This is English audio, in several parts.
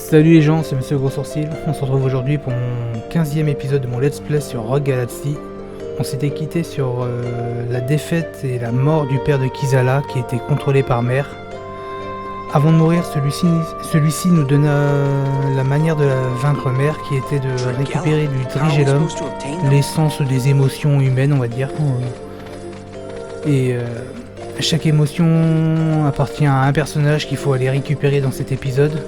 Salut les gens, c'est Monsieur Gros Sourcils. On se retrouve aujourd'hui pour mon 15e épisode de mon Let's Play sur Rogue Galaxy. On s'était quitté sur la défaite et la mort du père de Kizala qui était contrôlé par Mère. Avant de mourir, celui-ci nous donna la manière de vaincre Mère, qui était de récupérer du Drigellum, l'essence des émotions humaines, on va dire. Et chaque émotion appartient à un personnage qu'il faut aller récupérer dans cet épisode.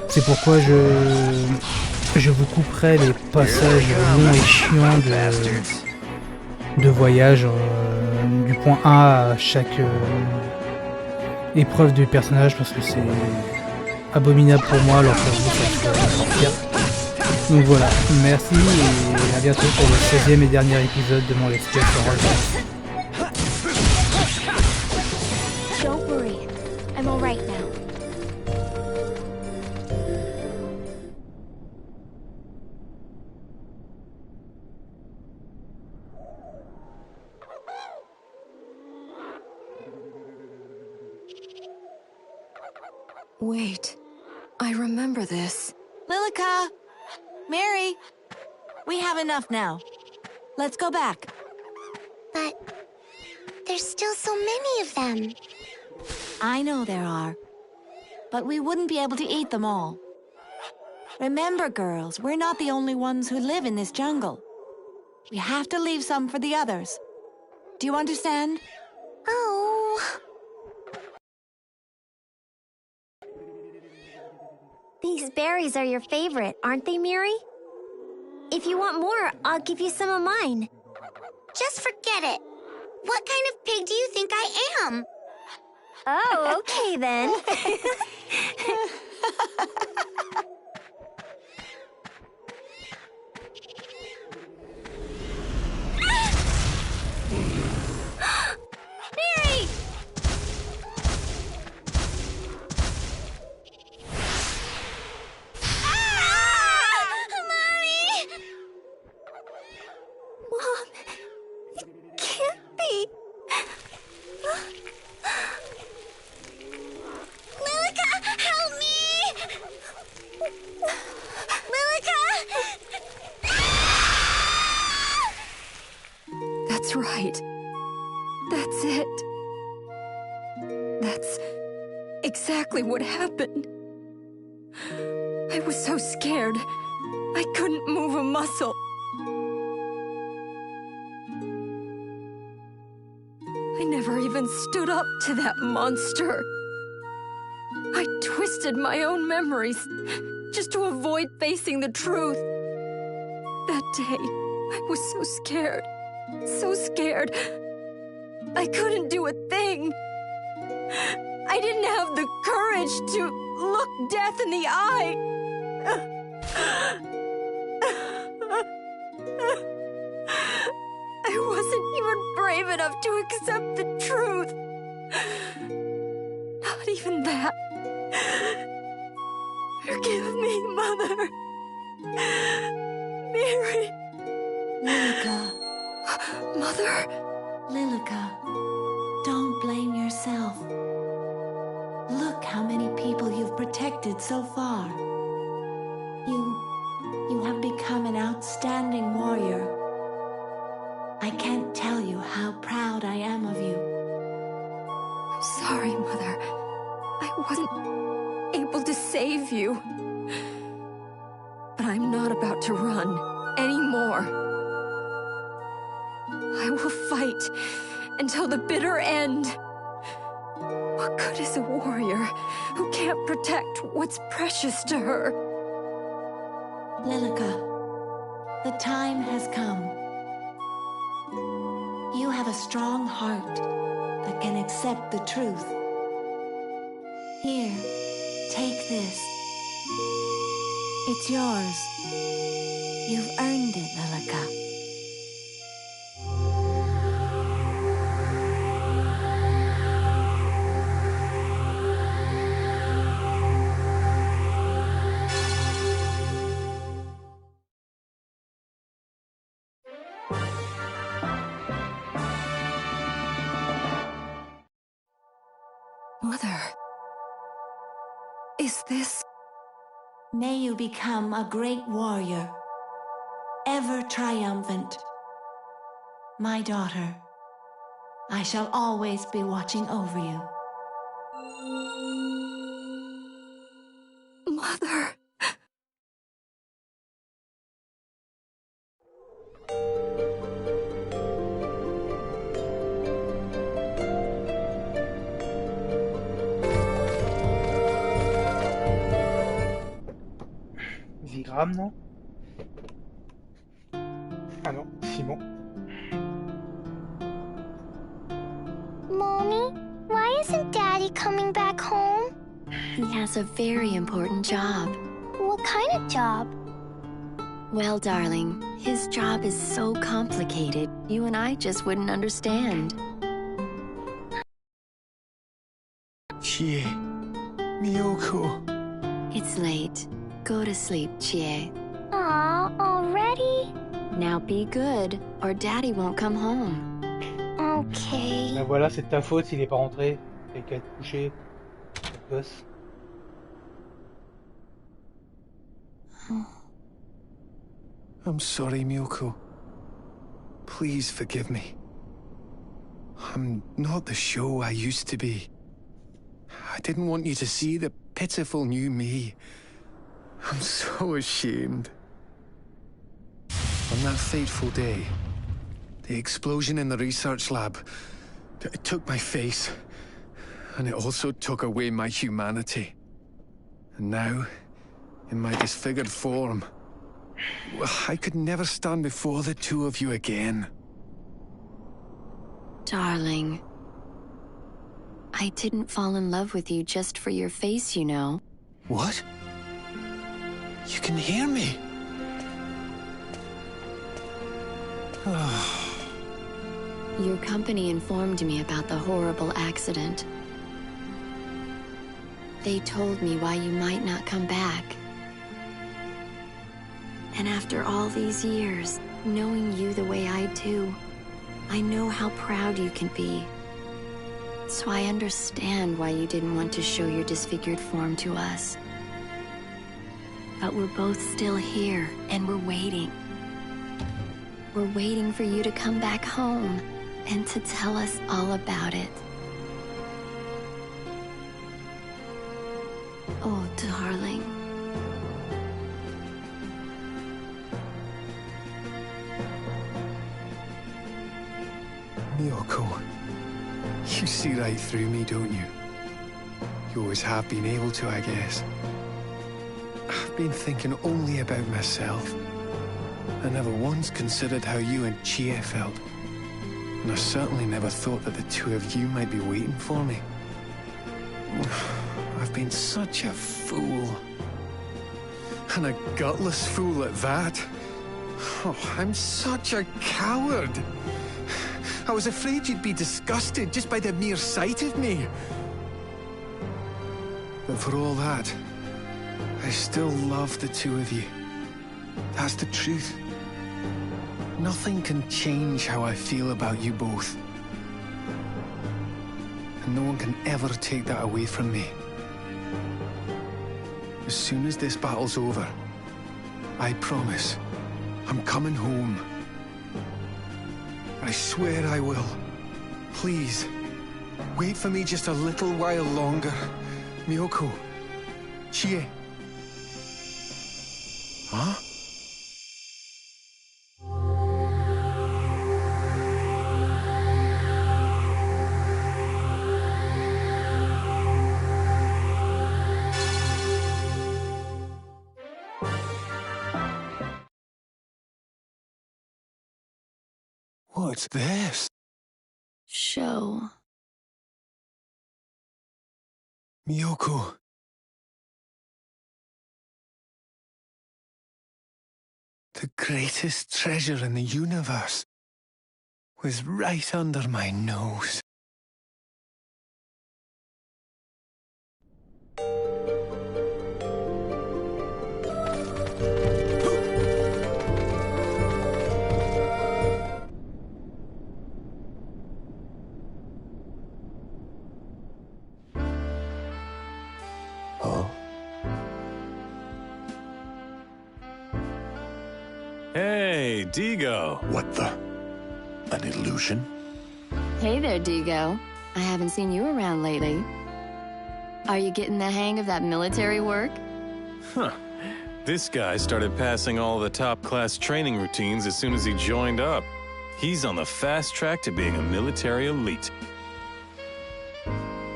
C'est pourquoi je vous couperai les passages longs et chiants de voyage du point A à chaque épreuve du personnage, parce que c'est abominable pour moi alors que ça sortir. Donc voilà, merci et à bientôt pour le 16e et dernier épisode de mon Let's Play sur Rogue Galaxy. Don't worry, I'm alright now. Wait, I remember this. Lilica! Mary! We have enough now. Let's go back. But there's still so many of them. I know there are. But we wouldn't be able to eat them all. Remember, girls, we're not the only ones who live in this jungle. We have to leave some for the others. Do you understand? Oh. These berries are your favorite, aren't they, Miri? If you want more, I'll give you some of mine. Just forget it. What kind of pig do you think I am? Oh, okay then. Miri! Mom, it can't be. Lilica, help me! Lilica! That's right. That's it. That's exactly what happened. I was so scared. I couldn't move a muscle. I never even stood up to that monster. I twisted my own memories just to avoid facing the truth. That day, I was so scared. So scared. I couldn't do a thing. I didn't have the courage to look death in the eye. I wasn't even brave enough to accept the truth. Not even that. Forgive me, Mother. Mary. Lilica. Mother. Lilica, don't blame yourself. Look how many people you've protected so far. You have become an outstanding warrior. I can't tell you how proud I am of you. I'm sorry, Mother. I wasn't able to save you. But I'm not about to run anymore. I will fight until the bitter end. What good is a warrior who can't protect what's precious to her? Lilica, the time has come. You have a strong heart that can accept the truth. Here, take this. It's yours. You've earned it, Lilica. Mother, is this May you become a great warrior, ever triumphant. My daughter, I shall always be watching over you. Mother. Vigram, non? Ah non, Simon. Mommy, why isn't Daddy coming back home? He has a very important job. What kind of job? Well, darling, his job is so complicated, you and I just wouldn't understand. Chie, Miyoko. It's late. Go to sleep, Chie. Aw, already? Now be good, or Daddy won't come home. Okay. Ben voilà, c'est de ta faute s'il est pas rentré. T'as qu'à te coucher. Gosse. I'm sorry, Miyoko. Please forgive me. I'm not the show I used to be. I didn't want you to see the pitiful new me. I'm so ashamed. On that fateful day, the explosion in the research lab, it took my face, and it also took away my humanity. And now, in my disfigured form, well, I could never stand before the two of you again. Darling, I didn't fall in love with you just for your face, you know. What? You can hear me? Your company informed me about the horrible accident. They told me why you might not come back. And after all these years, knowing you the way I do, I know how proud you can be. So I understand why you didn't want to show your disfigured form to us. But we're both still here, and we're waiting. We're waiting for you to come back home and to tell us all about it. Oh, darling. Miyoko, you see right through me, don't you? You always have been able to, I guess. I've been thinking only about myself. I never once considered how you and Chie felt. And I certainly never thought that the two of you might be waiting for me. I've been such a fool. And a gutless fool at that. Oh, I'm such a coward. I was afraid you'd be disgusted just by the mere sight of me. But for all that, I still love the two of you. That's the truth. Nothing can change how I feel about you both. And no one can ever take that away from me. As soon as this battle's over, I promise, I'm coming home. I swear I will. Please, wait for me just a little while longer. Miyoko. Chie. Huh? What's this? Show. Miyoko. The greatest treasure in the universe was right under my nose. Huh? Hey, Digo. What the? An illusion? Hey there, Digo. I haven't seen you around lately. Are you getting the hang of that military work? Huh. This guy started passing all the top-class training routines as soon as he joined up. He's on the fast track to being a military elite.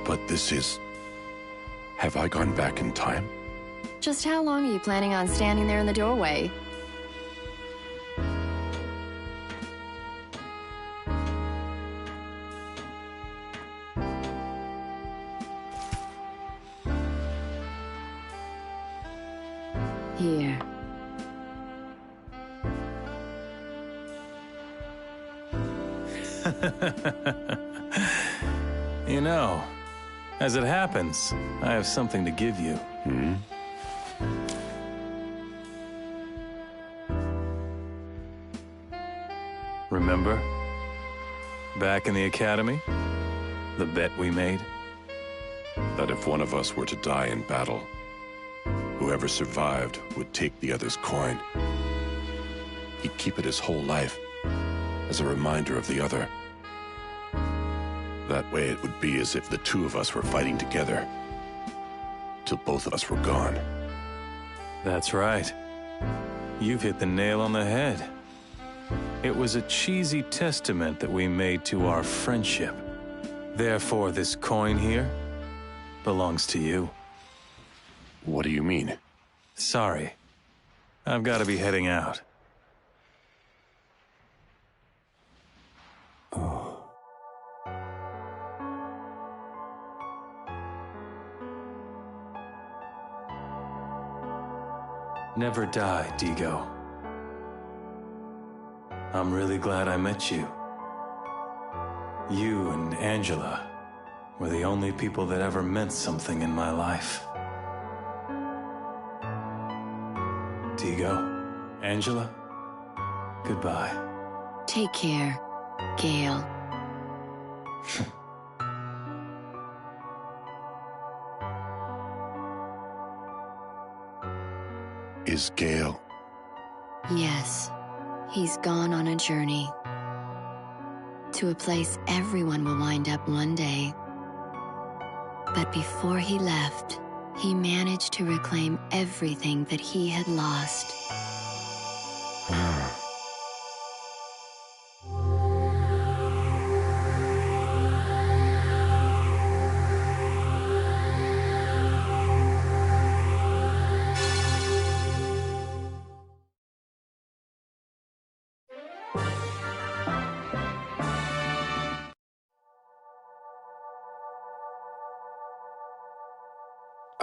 But this is... Have I gone back in time? Just how long are you planning on standing there in the doorway? Here. You know, as it happens, I have something to give you. Hmm? Remember? Back in the academy? The bet we made? That if one of us were to die in battle, whoever survived would take the other's coin. He'd keep it his whole life, as a reminder of the other. That way it would be as if the two of us were fighting together, till both of us were gone. That's right. You've hit the nail on the head. It was a cheesy testament that we made to our friendship. Therefore, this coin here belongs to you. What do you mean? Sorry. I've got to be heading out. Never die, Digo. I'm really glad I met you. You and Angela were the only people that ever meant something in my life. Digo, Angela, goodbye. Take care, Gale. Is Gale? Yes, he's gone on a journey. To a place everyone will wind up one day. But before he left, he managed to reclaim everything that he had lost.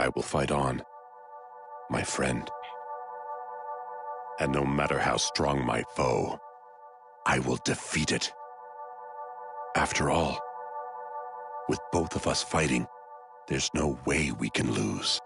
I will fight on, my friend. And no matter how strong my foe, I will defeat it. After all, with both of us fighting, there's no way we can lose.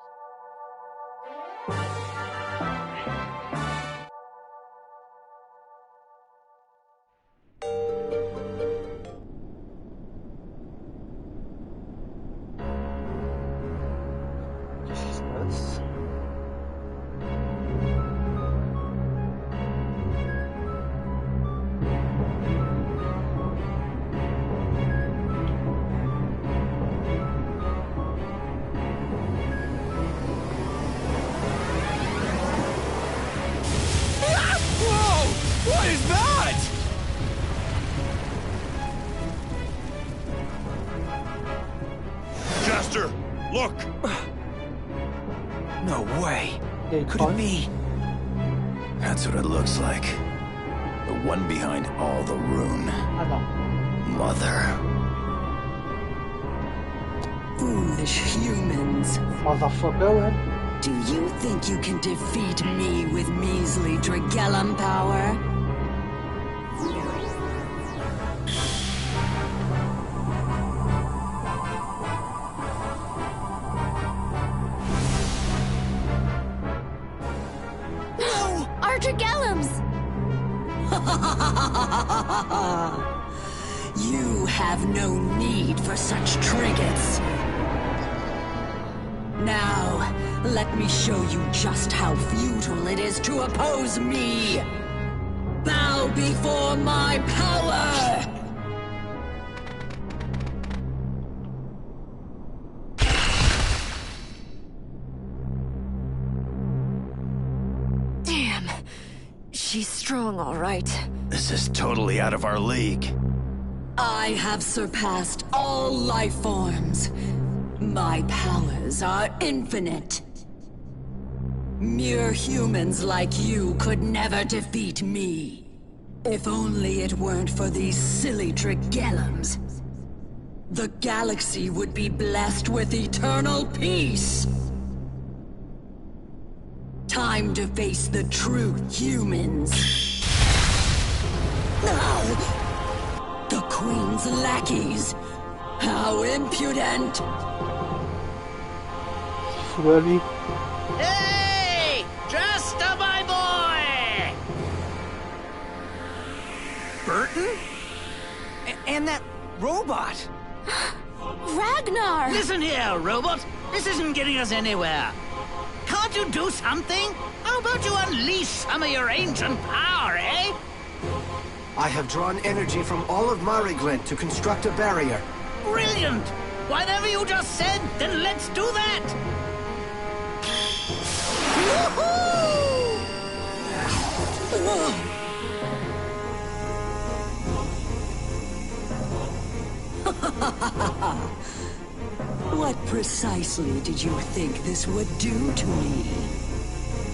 What is that? Jaster, look! No way. Okay, Could it be? That's what it looks like. The one behind all the rune. Mother. Foolish humans. Motherfucker, man. Do you think you can defeat me with measly Dragellum power? No! Our Dragellums! You have no need for such trinkets. Now, let me show you just how futile it is to oppose me. bow before my power! Damn. She's strong, all right. This is totally out of our league. I have surpassed all life forms. My powers are infinite. Mere humans like you could never defeat me. If only it weren't for these silly Dragellums. The galaxy would be blessed with eternal peace. Time to face the true humans. The Queen's lackeys. How impudent! Really? Hey! Justa, my boy! Burton? And that robot! Ragnar! Listen here, robot. This isn't getting us anywhere. Can't you do something? How about you unleash some of your ancient power, eh? I have drawn energy from all of Mariglent to construct a barrier. Brilliant! Whatever you just said, then let's do that! What precisely did you think this would do to me?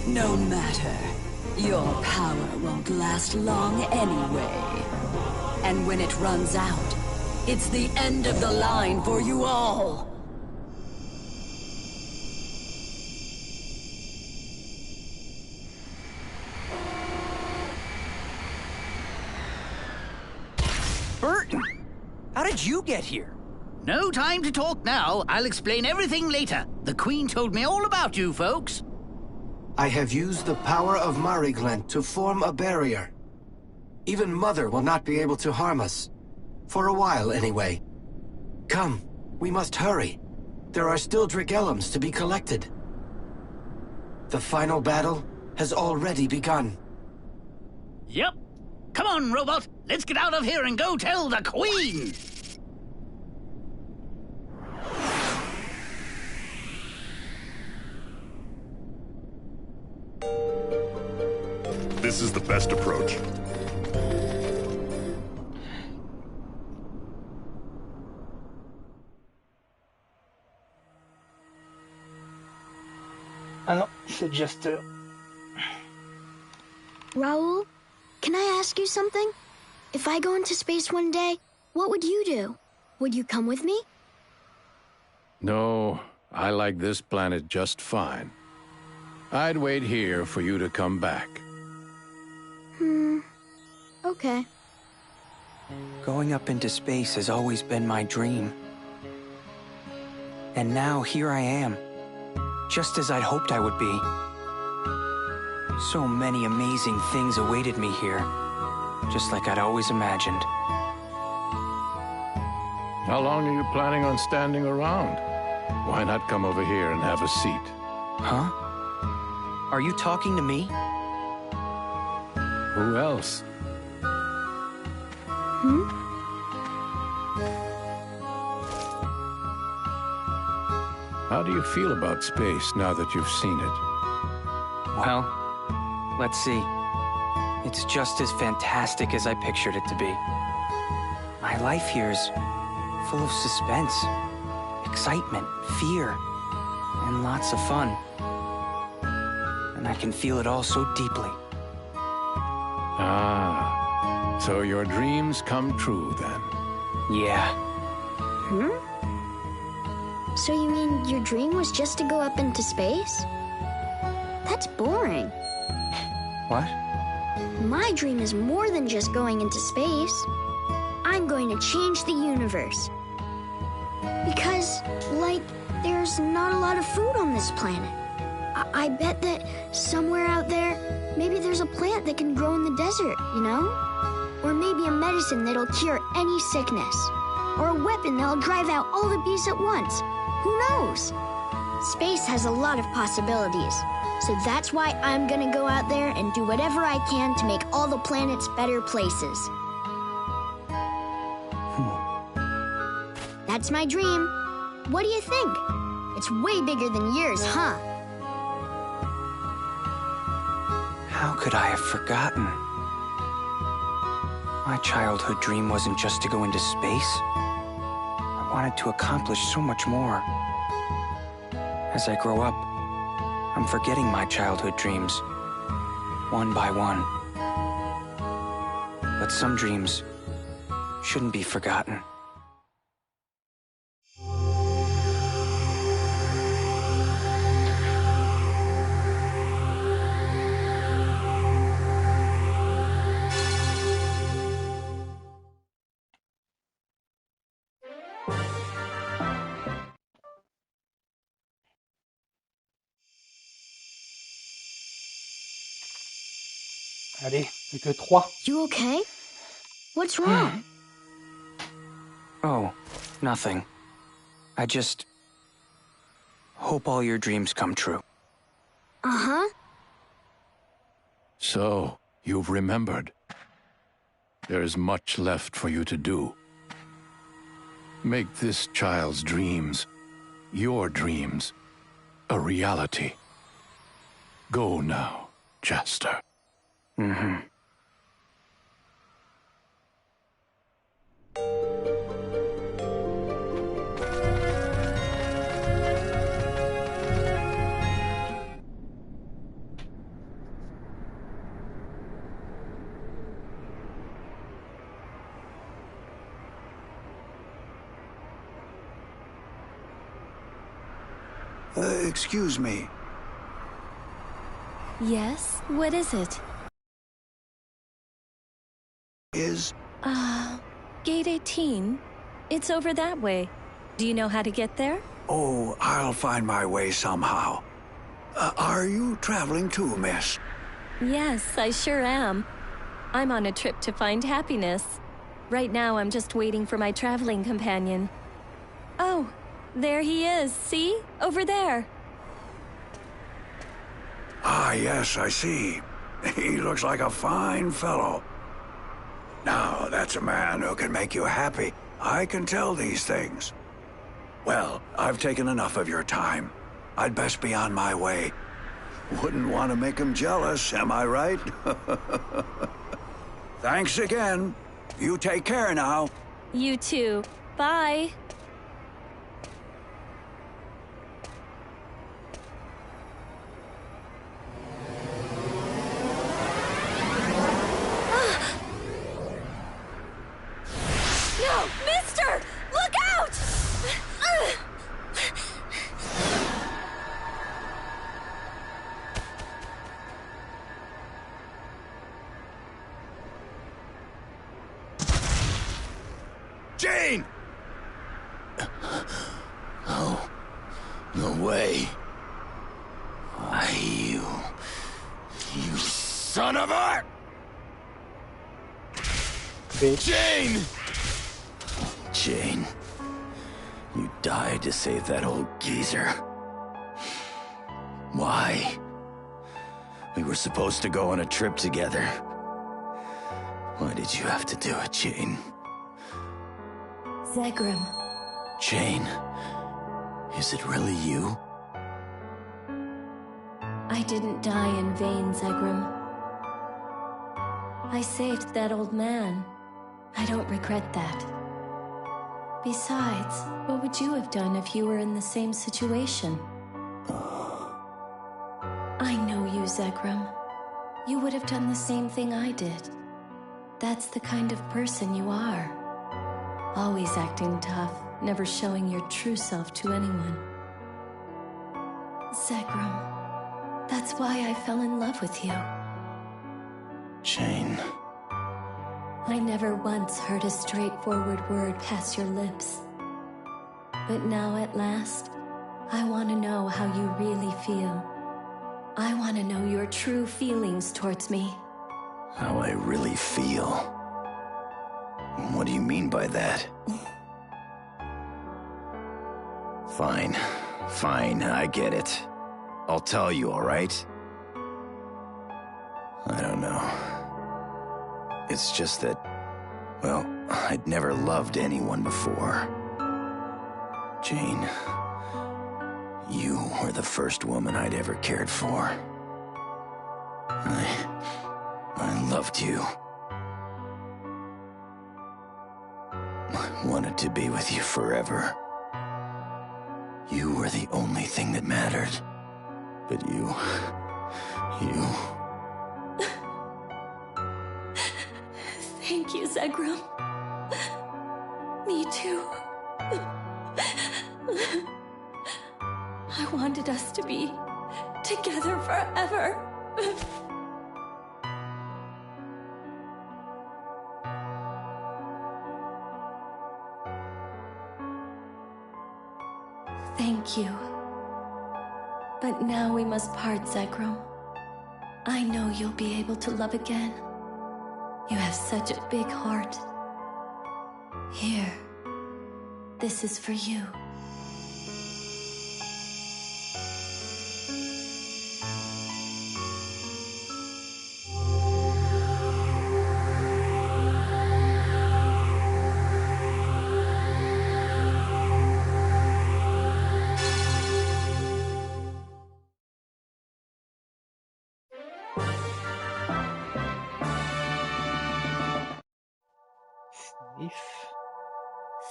No matter. Your power won't last long anyway. And when it runs out, it's the end of the line for you all. Burton! How did you get here? No time to talk now. I'll explain everything later. The Queen told me all about you, folks. I have used the power of Mariglent to form a barrier. Even Mother will not be able to harm us. For a while, anyway. Come, we must hurry. There are still Dragellums to be collected. The final battle has already begun. Yep. Come on, robot. Let's get out of here and go tell the Queen! This is the best approach. Ah non, c'est Jester. Raoul, can I ask you something? If I go into space one day, what would you do? Would you come with me? No, I like this planet just fine. I'd wait here for you to come back. Okay. Going up into space has always been my dream. And now here I am, just as I'd hoped I would be. So many amazing things awaited me here, just like I'd always imagined. How long are you planning on standing around? Why not come over here and have a seat? Huh? Are you talking to me? Who else? How do you feel about space now that you've seen it? Well, let's see. It's just as fantastic as I pictured it to be. My life here's full of suspense, excitement, fear, and lots of fun. And I can feel it all so deeply. Ah, so your dreams come true then. Yeah. So you mean your dream was just to go up into space? That's boring. What? My dream is more than just going into space. I'm going to change the universe. Because, like, there's not a lot of food on this planet. I bet that somewhere out there, maybe there's a plant that can grow in the desert, you know? Or maybe a medicine that'll cure any sickness. Or a weapon that'll drive out all the bees at once. Who knows? Space has a lot of possibilities. So that's why I'm gonna go out there and do whatever I can to make all the planets better places. That's my dream. What do you think? It's way bigger than yours, huh? How could I have forgotten? My childhood dream wasn't just to go into space. I wanted to accomplish so much more. As I grow up, I'm forgetting my childhood dreams, one by one. But some dreams shouldn't be forgotten. Allez, plus que 3. You okay? What's wrong? Oh, nothing. I just hope all your dreams come true. Uh-huh. So, you've remembered. There is much left for you to do. Make this child's dreams, your dreams, a reality. Go now, Jester. Mm-hmm. Excuse me. Yes? What is it? Is... Gate 18. It's over that way. Do you know how to get there? Oh, I'll find my way somehow. Are you traveling too, miss? Yes, I sure am. I'm on a trip to find happiness. Right now, I'm just waiting for my traveling companion. Oh, there he is. See? Over there. Ah, yes, I see. He looks like a fine fellow. Now, that's a man who can make you happy. I can tell these things. Well, I've taken enough of your time. I'd best be on my way. Wouldn't want to make him jealous, am I right? Thanks again. You take care now. You too. Bye. No! Mister! Look out! Jane! Oh, no way. Why, you son of a... Jane! Jane, you died to save that old geezer. Why? We were supposed to go on a trip together. Why did you have to do it, Jane? Zegrim. Jane, is it really you? I didn't die in vain, Zegrim. I saved that old man. I don't regret that. Besides, what would you have done if you were in the same situation? I know you, Zegrim. You would have done the same thing I did. That's the kind of person you are. Always acting tough, never showing your true self to anyone. Zegrim, that's why I fell in love with you. Jane. I never once heard a straightforward word pass your lips. But now at last, I want to know how you really feel. I want to know your true feelings towards me. How I really feel? What do you mean by that? Fine, I get it. I'll tell you, all right? I don't know. It's just that, well, I'd never loved anyone before. Jane, you were the first woman I'd ever cared for. I loved you. I wanted to be with you forever. You were the only thing that mattered. But you... Thank you, Zegrum. Me too. I wanted us to be together forever. Thank you. But now we must part, Zegrum. I know you'll be able to love again. You have such a big heart. Here. This is for you.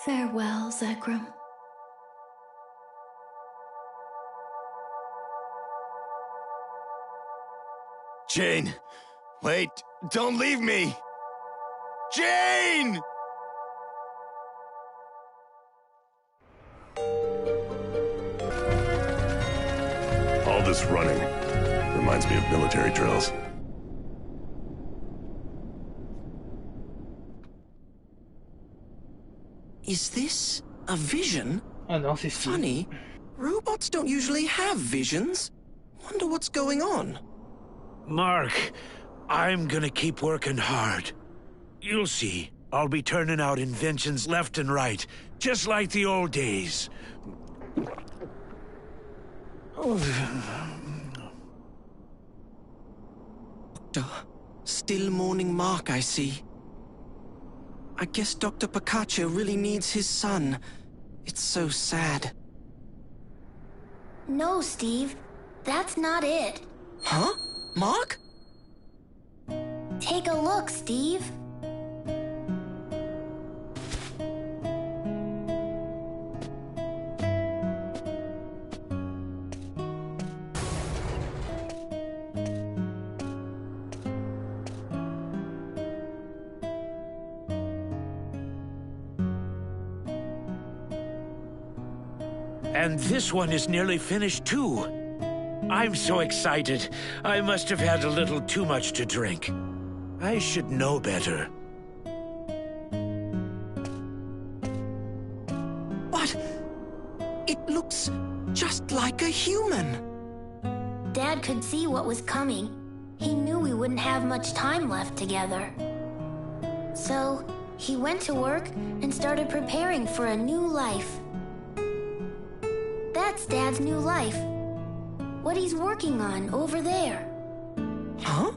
Farewell, Zegrum. Jane! Wait! Don't leave me! Jane! All this running reminds me of military drills. Is this a vision? Ah non, c'est funny. Robots don't usually have visions. Wonder what's going on. Mark, I'm gonna keep working hard. You'll see. I'll be turning out inventions left and right, just like the old days. Doctor, still mourning Mark, I see. I guess Dr. Picacho really needs his son. It's so sad. No, Steve. That's not it. Huh? Mark? Take a look, Steve. And this one is nearly finished, too. I'm so excited. I must have had a little too much to drink. I should know better. What? It looks just like a human. Dad could see what was coming. He knew we wouldn't have much time left together. So, he went to work and started preparing for a new life. That's Dad's new life. What he's working on over there. Huh?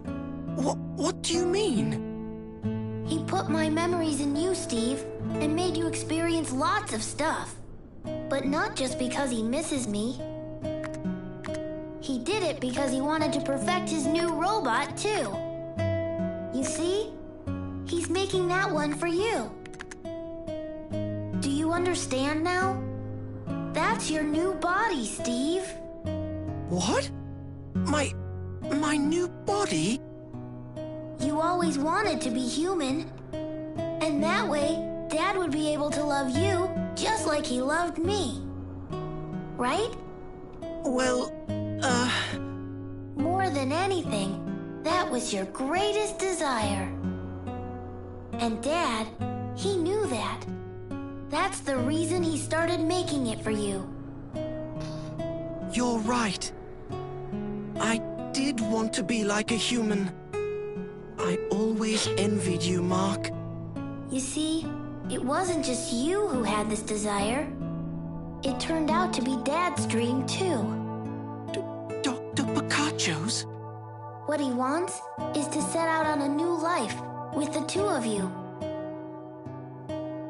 What do you mean? He put my memories in you, Steve, and made you experience lots of stuff. But not just because he misses me. He did it because he wanted to perfect his new robot, too. You see? He's making that one for you. Do you understand now? That's your new body, Steve. What? My new body? You always wanted to be human. And that way, Dad would be able to love you just like he loved me. Right? Well, More than anything, that was your greatest desire. And Dad, he knew that. That's the reason he started making it for you. You're right. I did want to be like a human. I always envied you, Mark. You see, it wasn't just you who had this desire. It turned out to be Dad's dream, too. Dr. Picacho's? What he wants is to set out on a new life with the two of you.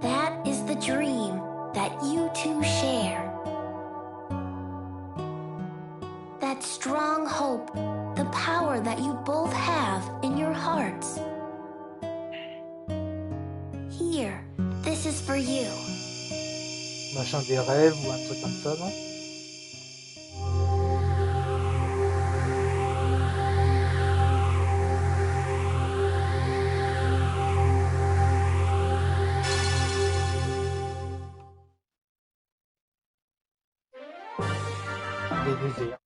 That is the dream that you two share. That strong hope, the power that you both have in your hearts. Here, this is for you. Machin des rêves ou un truc comme ça, non? Des désirs.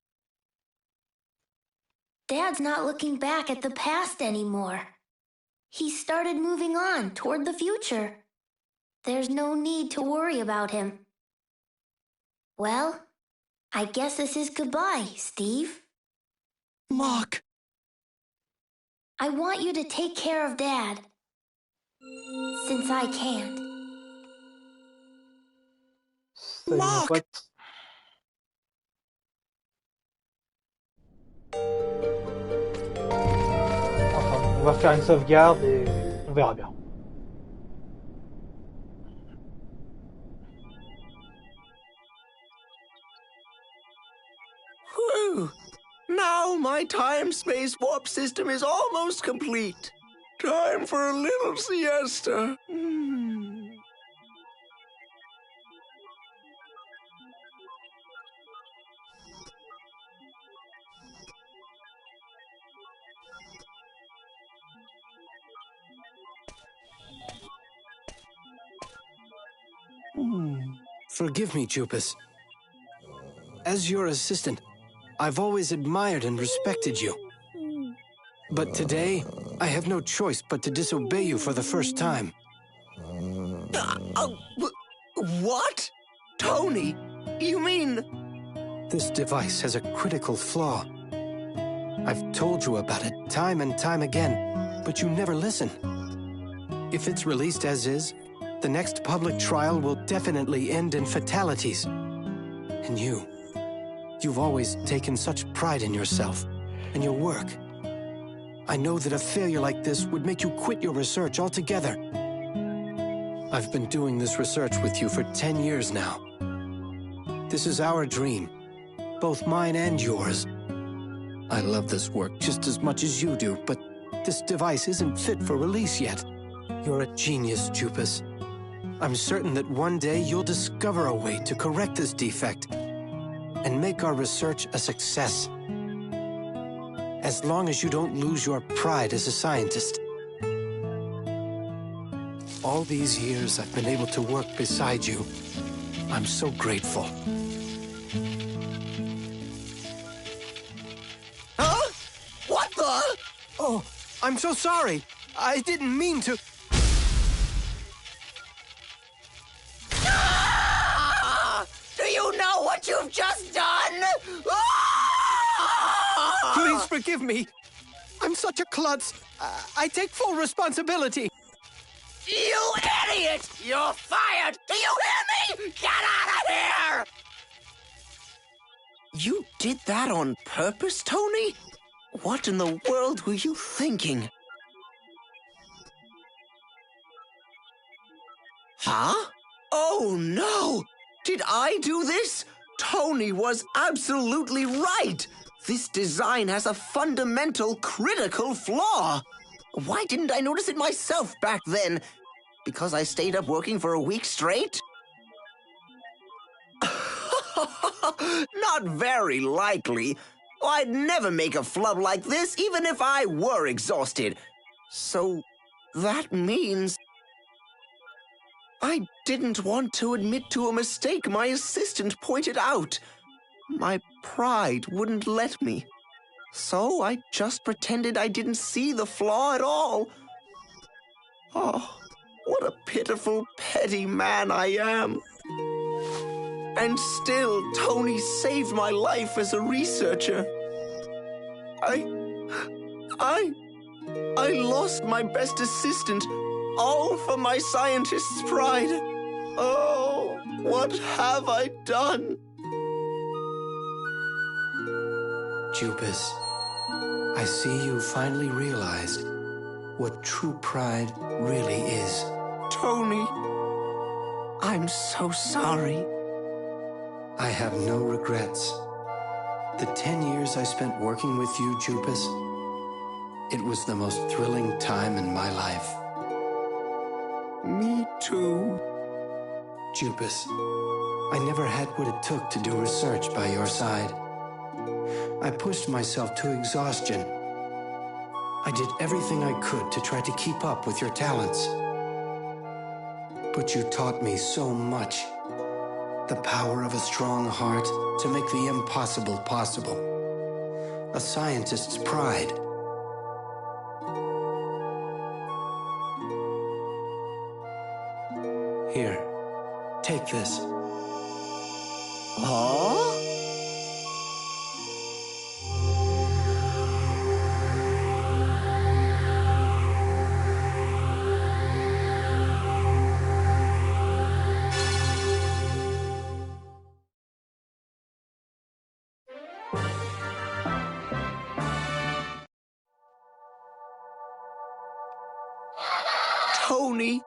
Dad's not looking back at the past anymore. He started moving on toward the future. There's no need to worry about him. Well, I guess this is goodbye, Steve. Mark! I want you to take care of Dad. Since I can't. Salut mon pote. Enfin, on va faire une sauvegarde et on verra bien. Whew! Now my time-space warp system is almost complete. Time for a little siesta. Forgive me, Jupus. As your assistant, I've always admired and respected you. But today, I have no choice but to disobey you for the first time. What? Tony, you mean... This device has a critical flaw. I've told you about it time and time again, but you never listen. If it's released as is, the next public trial will definitely end in fatalities. And you've always taken such pride in yourself and your work. I know that a failure like this would make you quit your research altogether. I've been doing this research with you for 10 years now. This is our dream, both mine and yours. I love this work just as much as you do, but this device isn't fit for release yet. You're a genius, Jupus. I'm certain that one day you'll discover a way to correct this defect and make our research a success. As long as you don't lose your pride as a scientist. All these years I've been able to work beside you. I'm so grateful. Huh? What the? Oh, I'm so sorry. I didn't mean to... Do you know what you've just done? Please forgive me. I'm such a klutz. I take full responsibility. You idiot! You're fired! Do you hear me? Get out of here! You did that on purpose, Tony? What in the world were you thinking? Huh? Oh, no! Did I do this? Tony was absolutely right! This design has a fundamental, critical flaw! Why didn't I notice it myself back then? Because I stayed up working for a week straight? Not very likely. I'd never make a flub like this, even if I were exhausted. So, that means... I didn't want to admit to a mistake my assistant pointed out. My pride wouldn't let me. So I just pretended I didn't see the flaw at all. Oh, what a pitiful, petty man I am. And still, Tony saved my life as a researcher. I lost my best assistant, all for my scientist's pride. Oh, what have I done? Jupus, I see you finally realized what true pride really is. Tony, I'm so sorry. I have no regrets. The 10 years I spent working with you, Jupus, it was the most thrilling time in my life. Me too. Jupus, I never had what it took to do research by your side. I pushed myself to exhaustion. I did everything I could to try to keep up with your talents. But you taught me so much. The power of a strong heart to make the impossible possible. A scientist's pride. Here, take this. Huh? Tony,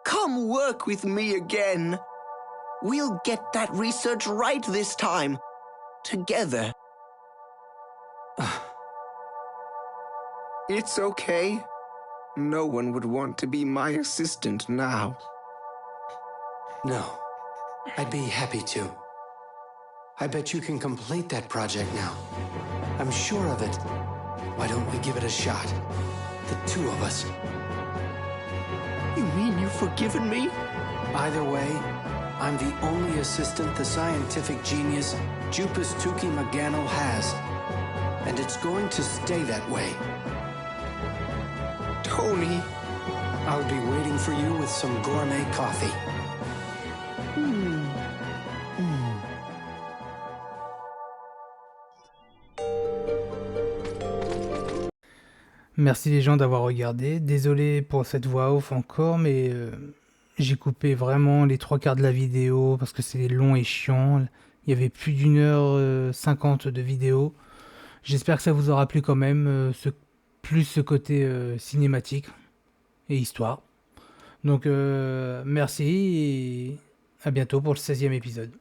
come work with me again. We'll get that research right this time. Together. It's okay. No one would want to be my assistant now. No, I'd be happy to. I bet you can complete that project now. I'm sure of it. Why don't we give it a shot? The two of us. You mean you've forgiven me? Either way, I'm the only assistant the scientific genius Jupus Tuki McGannell has. And it's going to stay that way. Tony. I'll be waiting for you with some gourmet coffee. Merci les gens d'avoir regardé. Désolé pour cette voix off encore, mais j'ai coupé vraiment les 3 quarts de la vidéo parce que c'est long et chiant. Il y avait plus d'1h50 de vidéo. J'espère que ça vous aura plu quand même, plus ce côté cinématique et histoire. Donc merci et à bientôt pour le 16e épisode.